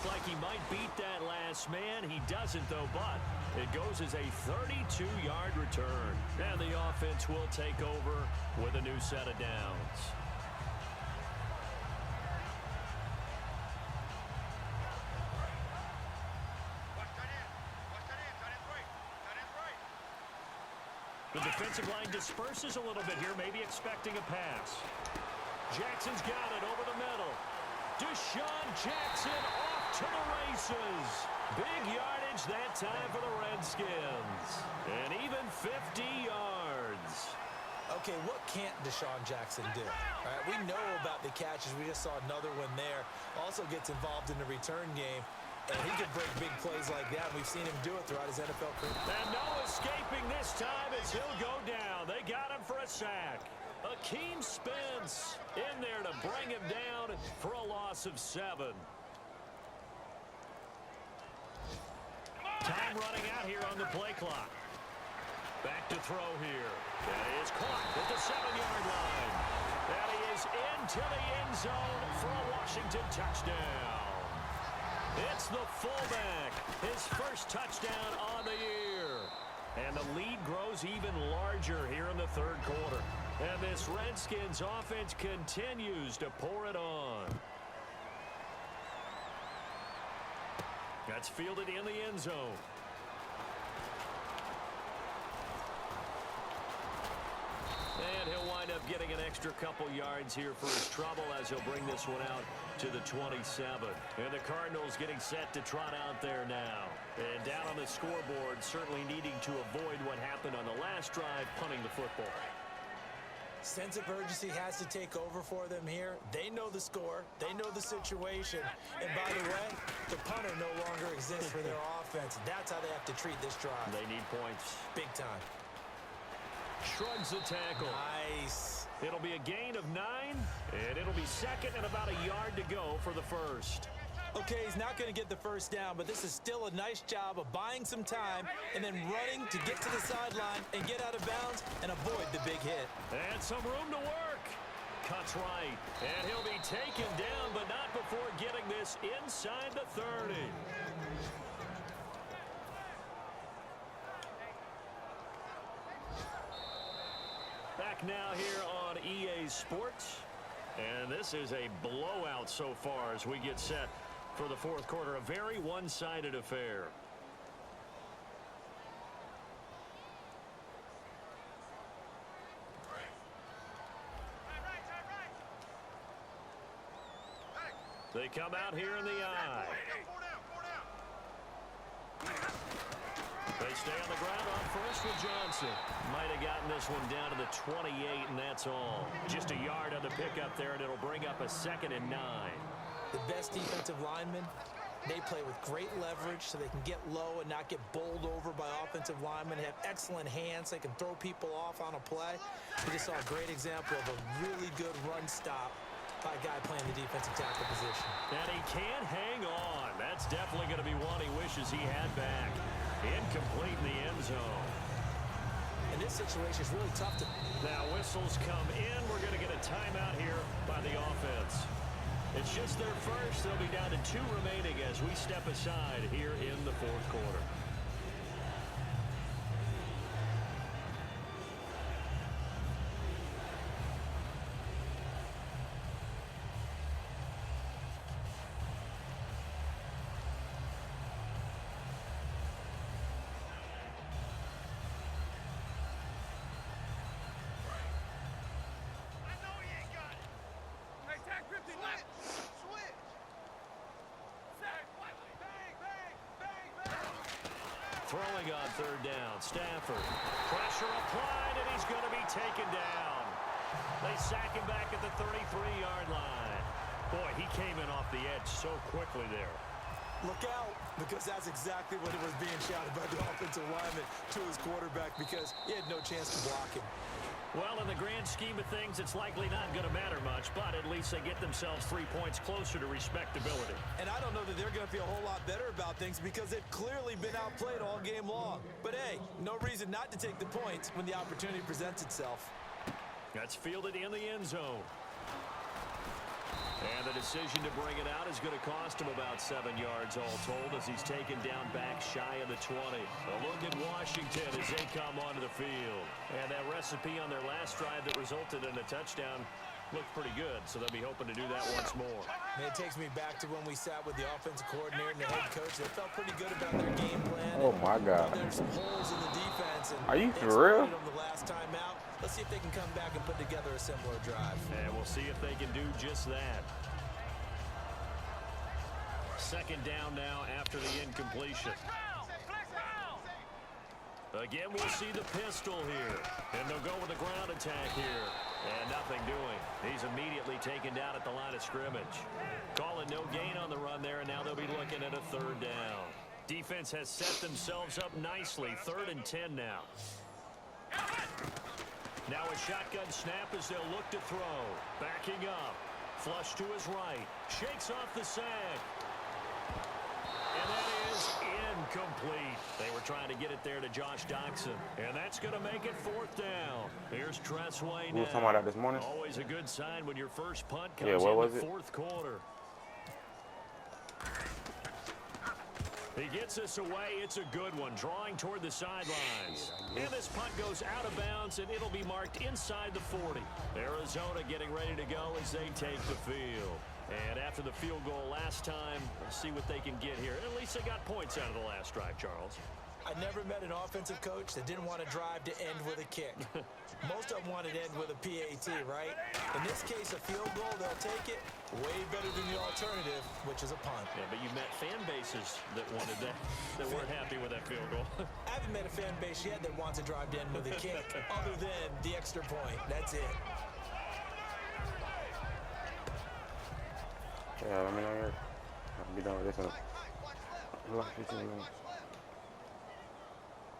looked like he might beat that last man. He doesn't, though, but it goes as a 32-yard return. And the offense will take over with a new set of downs. The defensive line disperses a little bit here, maybe expecting a pass. Jackson's got it over the middle. Deshaun Jackson off to the races. Big yardage that time for the Redskins. And even 50 yards. Okay, what can't Deshaun Jackson do? All right, we know about the catches. We just saw another one there. Also gets involved in the return game. And he can break big plays like that. We've seen him do it throughout his NFL career. And no escaping this time as he'll go down. They got him for a sack. Akeem Spence in there to bring him down for a loss of 7. Time running out here on the play clock. Back to throw here. That is caught at the 7-yard line. That he is into the end zone for a Washington touchdown. It's the fullback, his first touchdown on the year. And the lead grows even larger here in the third quarter. And this Redskins offense continues to pour it on. That's fielded in the end zone. And he'll wind up getting an extra couple yards here for his trouble as he'll bring this one out to the 27. And the Cardinals getting set to trot out there now. And down on the scoreboard, certainly needing to avoid what happened on the last drive, punting the football. Sense of urgency has to take over for them here. They know the score. They know the situation. And by the way, the punter no longer exists for their offense. That's how they have to treat this drive. They need points. Big time. Shrugs the tackle. Nice. It'll be a gain of 9, and it'll be second and about a yard to go for the first. Okay, he's not going to get the first down, but this is still a nice job of buying some time and then running to get to the sideline and get out of bounds and avoid the big hit. And some room to work. Cuts right, and he'll be taken down, but not before getting this inside the 30. Back now here on EA Sports. And this is a blowout so far as we get set for the fourth quarter. A very one-sided affair. They come out here in the eye. They stay on the ground on first with Johnson. Might have gotten this one down to the 28, and that's all. Just a yard on the pickup there, and it'll bring up a 2nd and 9. The best defensive linemen, they play with great leverage so they can get low and not get bowled over by offensive linemen. They have excellent hands. They can throw people off on a play. We just saw a great example of a really good run stop by a guy playing the defensive tackle position. And he can't hang on. That's definitely going to be one he wishes he had back. Incomplete in the end zone. And this situation is really tough to... Now whistles come in. We're going to get a timeout here by the offense. It's just their first. They'll be down to 2 remaining as we step aside here in the fourth quarter. Throwing on third down, Stafford. Pressure applied, and he's going to be taken down. They sack him back at the 33-yard line. Boy, he came in off the edge so quickly there. Look out, because that's exactly what it was being shouted by the offensive lineman to his quarterback, because he had no chance to block him. Well, in the grand scheme of things, it's likely not going to matter much, but at least they get themselves 3 points closer to respectability. And I don't know that they're going to feel a whole lot better about things because they've clearly been outplayed all game long. But, hey, no reason not to take the points when the opportunity presents itself. That's fielded in the end zone. And the decision to bring it out is going to cost him about 7 yards all told as he's taken down back shy of the 20. A look at Washington as they come onto the field. And that recipe on their last drive that resulted in a touchdown looked pretty good, so they'll be hoping to do that once more. Man, it takes me back to when we sat with the offensive coordinator and the head coach. They felt pretty good about their game plan. Oh, my God. There's some holes in the defense. And are you for real? Them the last time out. Let's see if they can come back and put together a similar drive. And we'll see if they can do just that. Second down now after the incompletion. Again, we'll see the pistol here. And they'll go with a ground attack here. And nothing doing. He's immediately taken down at the line of scrimmage. Calling no gain on the run there, and now they'll be looking at a third down. Defense has set themselves up nicely. 3rd and 10 now. Now a shotgun snap as they'll look to throw. Backing up. Flush to his right. Shakes off the sack. And that is incomplete. They were trying to get it there to Josh Doxson. And that's going to make it 4th down. Here's Tressway now. We were talking about that this morning. Always a good sign when your first punt comes in the 4th quarter. He gets this away. It's a good one. Drawing toward the sidelines. And this punt goes out of bounds, and it'll be marked inside the 40. Arizona getting ready to go as they take the field. And after the field goal last time, let's see what they can get here. At least they got points out of the last drive, Charles. I never met an offensive coach that didn't want to drive to end with a kick. Most of them want to end with a PAT, right? In this case, a field goal, they'll take it. Way better than the alternative, which is a punt. Yeah, but you met fan bases that wanted that, that weren't happy with that field goal. I haven't met a fan base yet that wants to drive to end with a kick, other than the extra point. That's it. Yeah, let me know here. I'll be done with this in like 15 minutes.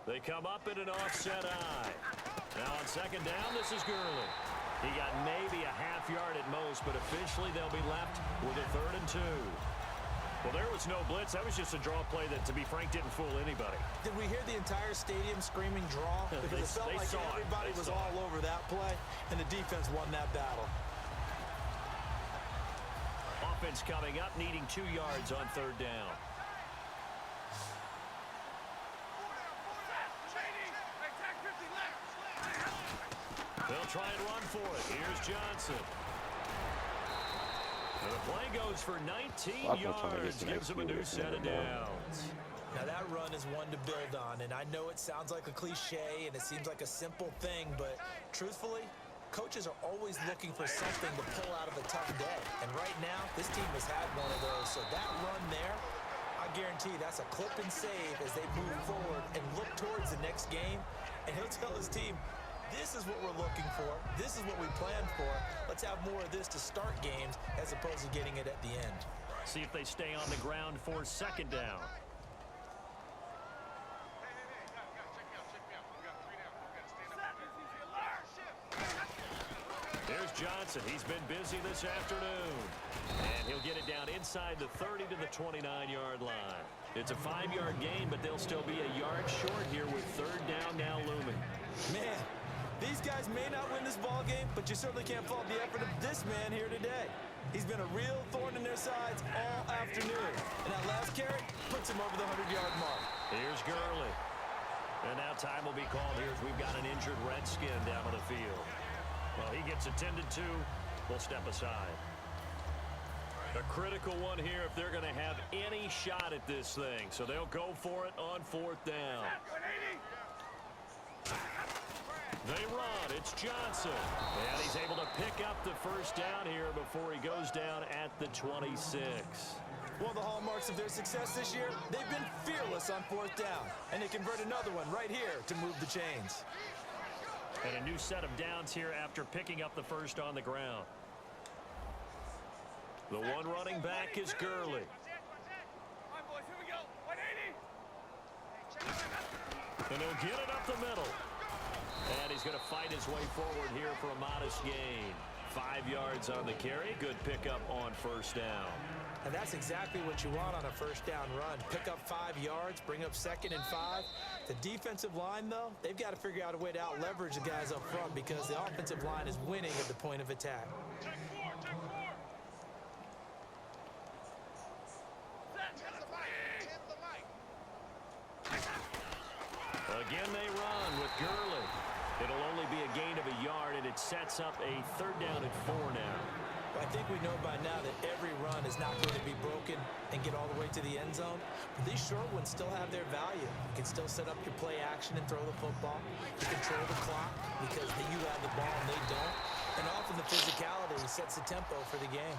They come up in an offset eye. Now on second down, this is Gurley. He got maybe a half yard at most, but officially they'll be left with a 3rd and 2. Well, there was no blitz. That was just a draw play that, to be frank, didn't fool anybody. Did we hear the entire stadium screaming draw? Because it felt like everybody was all over that play, and the defense won that battle. Offense coming up, needing 2 yards on 3rd down. They'll try and run for it. Here's Johnson. And the play goes for 19 yards. Gives him a new set of downs. Now that run is one to build on, and I know it sounds like a cliche and it seems like a simple thing, but truthfully, coaches are always looking for something to pull out of a tough day. And right now, this team has had one of those. So that run there, I guarantee that's a clip and save as they move forward and look towards the next game. And he'll tell his team, this is what we're looking for. This is what we planned for. Let's have more of this to start games as opposed to getting it at the end. See if they stay on the ground for 2nd down. Here's Johnson. He's been busy this afternoon. And he'll get it down inside the 30 to the 29-yard line. It's a 5-yard gain, but they'll still be a yard short here with 3rd down now looming. Man, these guys may not win this ball game, but you certainly can't fault the effort of this man here today. He's been a real thorn in their sides all afternoon. And that last carry puts him over the 100-yard mark. Here's Gurley. And now time will be called here as we've got an injured Redskin down on the field. Well, he gets attended to. We'll step aside. A critical one here if they're going to have any shot at this thing. So they'll go for it on 4th down. They run. It's Johnson. And he's able to pick up the 1st down here before he goes down at the 26. One of the hallmarks of their success this year, they've been fearless on 4th down. And they convert another one right here to move the chains. And a new set of downs here after picking up the 1st on the ground. The one running back is Gurley. And he'll get it up the middle. And he's going to fight his way forward here for a modest gain. 5 yards on the carry. Good pickup on 1st down. And that's exactly what you want on a 1st down run. Pick up 5 yards, bring up 2nd and 5. The defensive line, though, they've got to figure out a way to out-leverage the guys up front because the offensive line is winning at the point of attack. of a yard, and it sets up a 3rd down and 4 now. I think we know by now that every run is not going to be broken and get all the way to the end zone. But these short ones still have their value. You can still set up your play action and throw the football. You control the clock because you have the ball and they don't. And often the physicality sets the tempo for the game.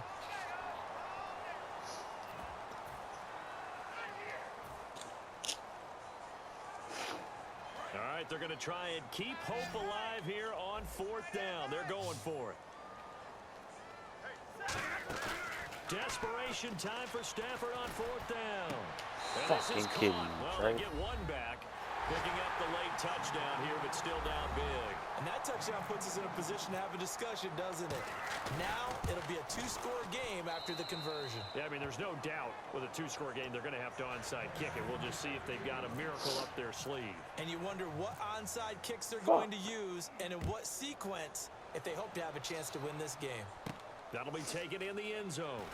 All right, they're going to try and keep hope alive here on 4th down. They're going for it. Desperation time for Stafford on 4th down. And Fucking kidding. Well, Right? they get one back, picking up the late touchdown here, but still down big. And that touchdown puts us in a position to have a discussion, doesn't it? Now it'll be a 2-score game after the conversion. Yeah, I mean, there's no doubt with a 2-score game, they're going to have to onside kick it. We'll just see if they've got a miracle up their sleeve. And you wonder what onside kicks they're going to use and in what sequence if they hope to have a chance to win this game. That'll be taken in the end zone.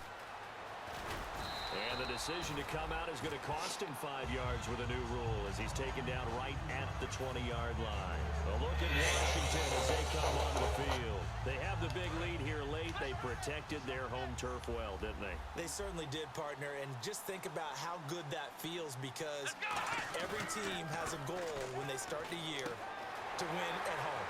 And the decision to come out is going to cost him 5 yards with a new rule as he's taken down right at the 20-yard line. A look at Washington as they come onto the field. They have the big lead here late. They protected their home turf well, didn't they? They certainly did, partner. And just think about how good that feels because every team has a goal when they start the year to win at home.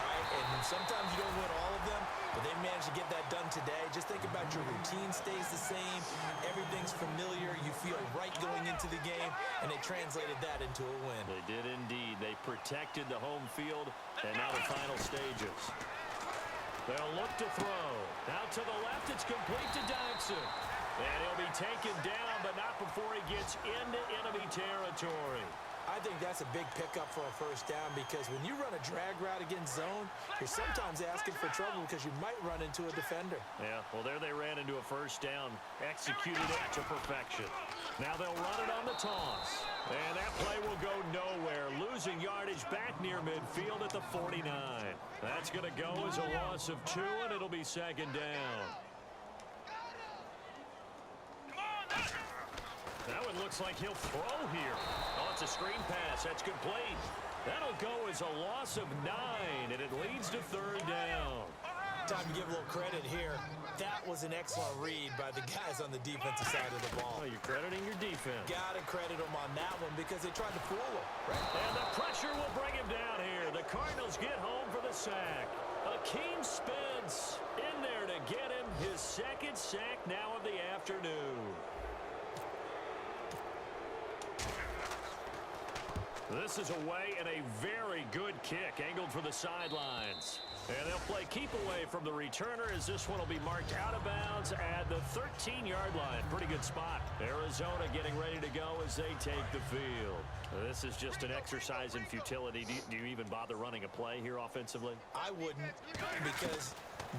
All right? And sometimes you don't win all of them, but they managed to get that done today. Just think about your routine stays the same. Everything's familiar. You feel right going into the game, and they translated that into a win. They did indeed. They protected the home field, and now the final stages. They'll look to throw. Out to the left, it's complete to Dodson. And he'll be taken down, but not before he gets into enemy territory. I think that's a big pickup for a 1st down because when you run a drag route against zone, you're sometimes asking for trouble because you might run into a defender. Yeah, well, there they ran into a 1st down, executed it to perfection. Now they'll run it on the toss. And that play will go nowhere, losing yardage back near midfield at the 49. That's going to go as a loss of 2, and it'll be 2nd down. That one looks like he'll throw here. Oh, it's a screen pass. That's complete. That'll go as a loss of 9, and it leads to 3rd down. Time to give a little credit here. That was an excellent read by the guys on the defensive side of the ball. Oh, you're crediting your defense. Got to credit them on that one because they tried to fool him. Right? And the pressure will bring him down here. The Cardinals get home for the sack. Akeem Spence in there to get him his 2nd sack now of the afternoon. This is away and a very good kick angled for the sidelines. And they'll play keep away from the returner as this one will be marked out of bounds at the 13-yard line. Pretty good spot. Arizona getting ready to go as they take the field. This is just an exercise in futility. Do you even bother running a play here offensively? I wouldn't because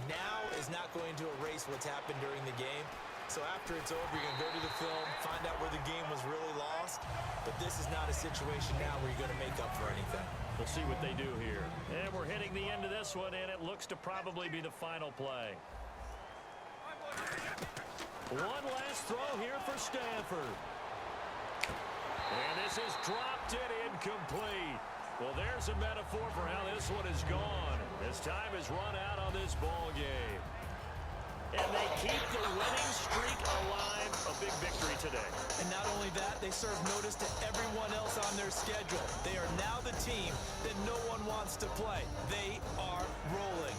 now is not going to erase what's happened during the game. So after it's over, you're going to go to the film, find out where the game was really lost. But this is not a situation now where you're going to make up for anything. We'll see what they do here. And we're hitting the end of this one, and it looks to probably be the final play. One last throw here for Stafford. And this is dropped and incomplete. Well, there's a metaphor for how this one is gone. As time has run out on this ball game. And they keep the winning streak alive. A big victory today. And not only that, they serve notice to everyone else on their schedule. They are now the team that no one wants to play. They are rolling.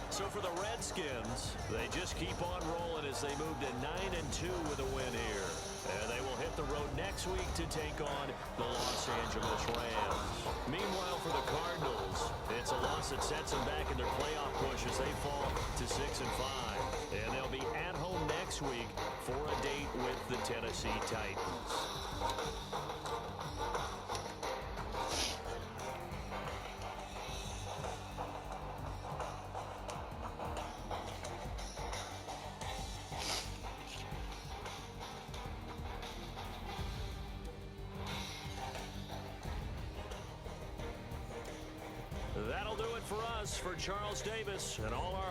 So for the Redskins, they just keep on rolling as they move to 9-2 with a win here. And they will hit the road next week to take on the Los Angeles Rams. Meanwhile, for the Cardinals, it's a loss that sets them back in their playoff push as they fall to 6-5. And they'll be at home next week for a date with the Tennessee Titans. That'll do it for us. For Charles Davis and all our